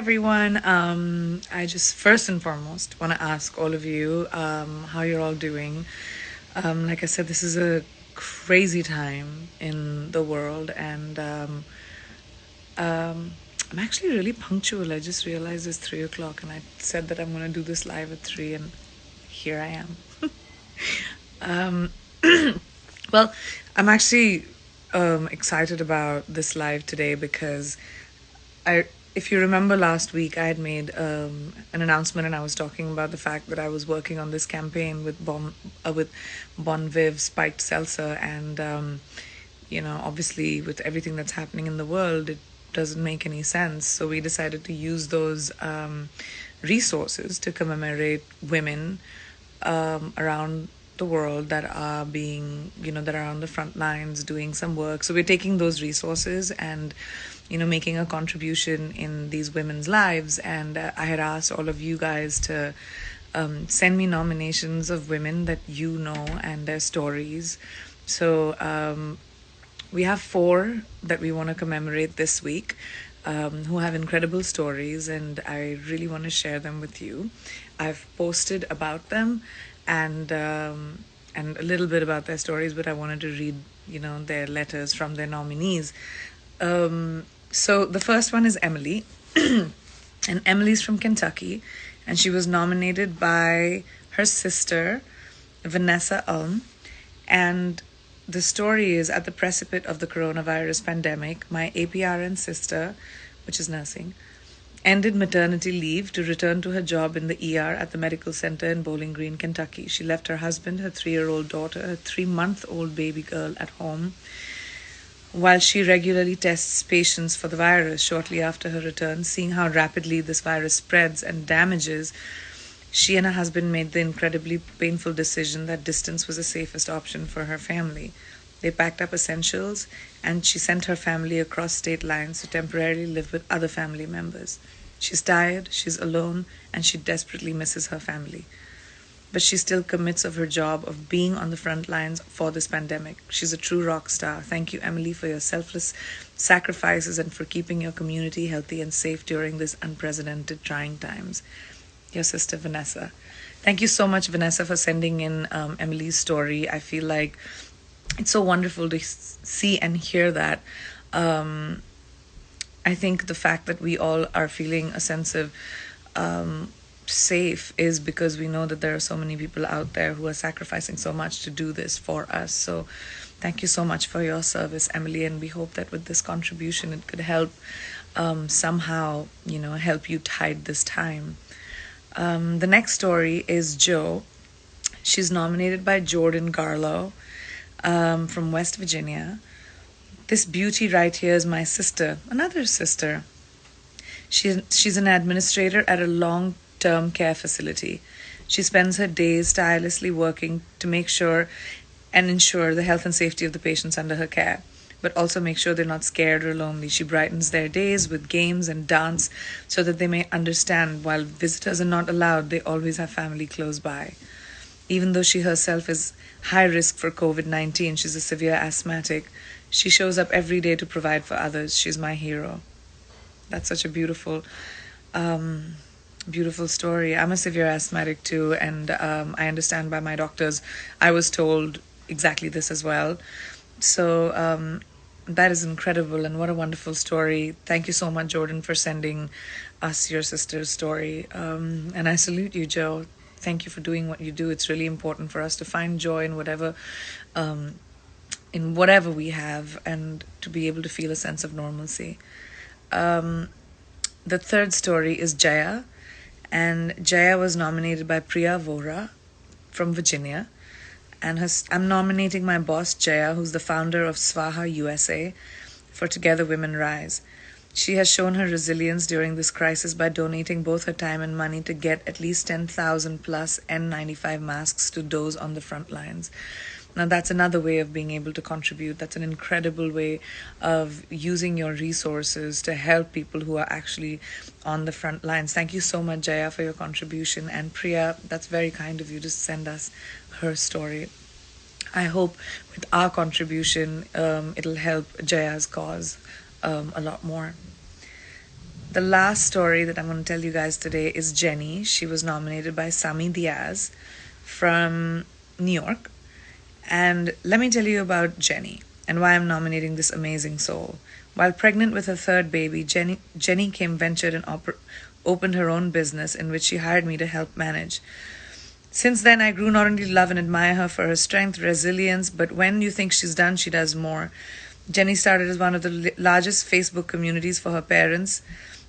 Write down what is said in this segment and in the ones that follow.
Everyone. I just first and foremost want to ask all of you how you're all doing. Like I said, this is a crazy time in the world, and I'm actually really punctual. I just realized it's 3 o'clock, and I said that I'm going to do this live at 3, and here I am. Well, I'm actually excited about this live today because I, if you remember last week, I had made an announcement, and I was talking about the fact that I was working on this campaign with Bon Viv spiked seltzer, and obviously with everything that's happening in the world, it doesn't make any sense. So we decided to use those resources to commemorate women around the world that are that are on the front lines doing some work. So we're taking those resources and making a contribution in these women's lives. And I had asked all of you guys to send me nominations of women that you know and their stories. So we have 4 that we want to commemorate this week, who have incredible stories, and I really want to share them with you. I've posted about them and a little bit about their stories, but I wanted to read their letters from their nominees. So the first one is Emily, and Emily's from Kentucky, and she was nominated by her sister, Vanessa Ulm. And the story is, at the precipice of the coronavirus pandemic, my APRN sister, which is nursing, ended maternity leave to return to her job in the ER at the medical center in Bowling Green, Kentucky. She left her husband, her 3-year-old daughter, her 3-month-old baby girl at home, while she regularly tests patients for the virus. Shortly after her return, seeing how rapidly this virus spreads and damages, she and her husband made the incredibly painful decision that distance was the safest option for her family. They packed up essentials, and she sent her family across state lines to temporarily live with other family members. She's tired, she's alone, and she desperately misses her family. But she still commits of her job of being on the front lines for this pandemic. She's a true rock star. Thank you, Emily, for your selfless sacrifices and for keeping your community healthy and safe during this unprecedented trying times. Your sister, Vanessa. Thank you so much, Vanessa, for sending in Emily's story. I feel like it's so wonderful to see and hear that. I think the fact that we all are feeling a sense of safe is because we know that there are so many people out there who are sacrificing so much to do this for us. So thank you so much for your service, Emily, and we hope that with this contribution it could help somehow help you tide this time. The next story is Jo. She's nominated by Jordan Garlow from West Virginia. This beauty right here is my sister, another sister. She's an administrator at a long-term care facility. She spends her days tirelessly working to make sure and ensure the health and safety of the patients under her care, but also make sure they're not scared or lonely. She brightens their days with games and dance so that they may understand while visitors are not allowed, they always have family close by. Even though she herself is high risk for COVID-19, she's a severe asthmatic, she shows up every day to provide for others. She's my hero. That's such a beautiful story. I'm a severe asthmatic too, and I understand by my doctors. I was told exactly this as well. So that is incredible, and what a wonderful story. Thank you so much, Jordan, for sending us your sister's story. And I salute you, Jo. Thank you for doing what you do. It's really important for us to find joy in whatever we have, and to be able to feel a sense of normalcy. The third story is Jaya, and Jaya was nominated by Priya Vora from Virginia. And I'm nominating my boss, Jaya, who's the founder of Swaha USA, for Together Women Rise. She has shown her resilience during this crisis by donating both her time and money to get at least 10,000 plus N95 masks to those on the front lines. Now, that's another way of being able to contribute. That's an incredible way of using your resources to help people who are actually on the front lines. Thank you so much, Jaya, for your contribution. And Priya, that's very kind of you to send us her story. I hope with our contribution, it'll help Jaya's cause a lot more. The last story that I'm going to tell you guys today is Jenny. She was nominated by Sami Diaz from New York. And let me tell you about Jenny and why I'm nominating this amazing soul. While pregnant with her third baby, Jenny came ventured and opened her own business in which she hired me to help manage. Since then, I grew not only to love and admire her for her strength, resilience, but when you think she's done, she does more. Jenny started as one of the largest Facebook communities for her parents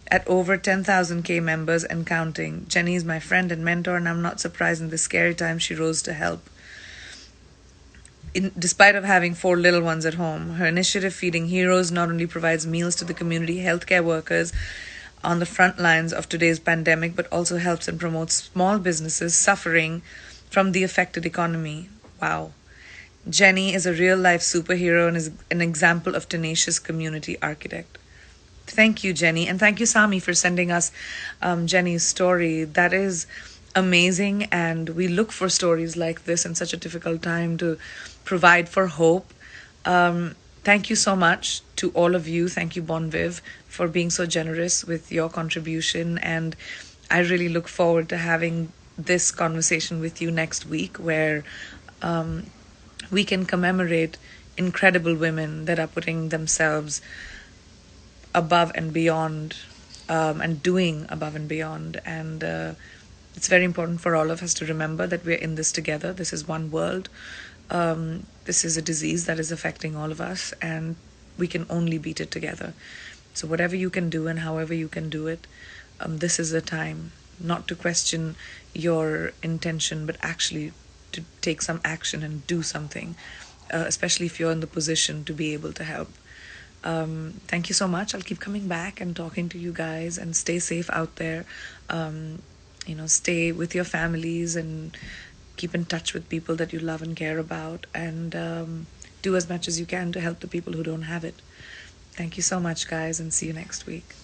at over 10,000 members and counting. Jenny is my friend and mentor, and I'm not surprised in this scary time she rose to help. Despite of having 4 little ones at home, her initiative Feeding Heroes not only provides meals to the community healthcare workers on the front lines of today's pandemic, but also helps and promotes small businesses suffering from the affected economy. Wow. Jenny is a real-life superhero and is an example of tenacious community architect. Thank you, Jenny, and thank you, Sami, for sending us Jenny's story. That is amazing, and we look for stories like this in such a difficult time to provide for hope. Thank you so much to all of you. Thank you, Bon Viv, for being so generous with your contribution, and I really look forward to having this conversation with you next week, where we can commemorate incredible women that are putting themselves above and beyond, and doing above and beyond. And it's very important for all of us to remember that we're in this together. This is one world. This is a disease that is affecting all of us, and we can only beat it together. So whatever you can do and however you can do it, this is the time not to question your intention, but actually to take some action and do something, especially if you're in the position to be able to help. Thank you so much. I'll keep coming back and talking to you guys, and stay safe out there. Stay with your families and keep in touch with people that you love and care about, and do as much as you can to help the people who don't have it. Thank you so much, guys, and see you next week.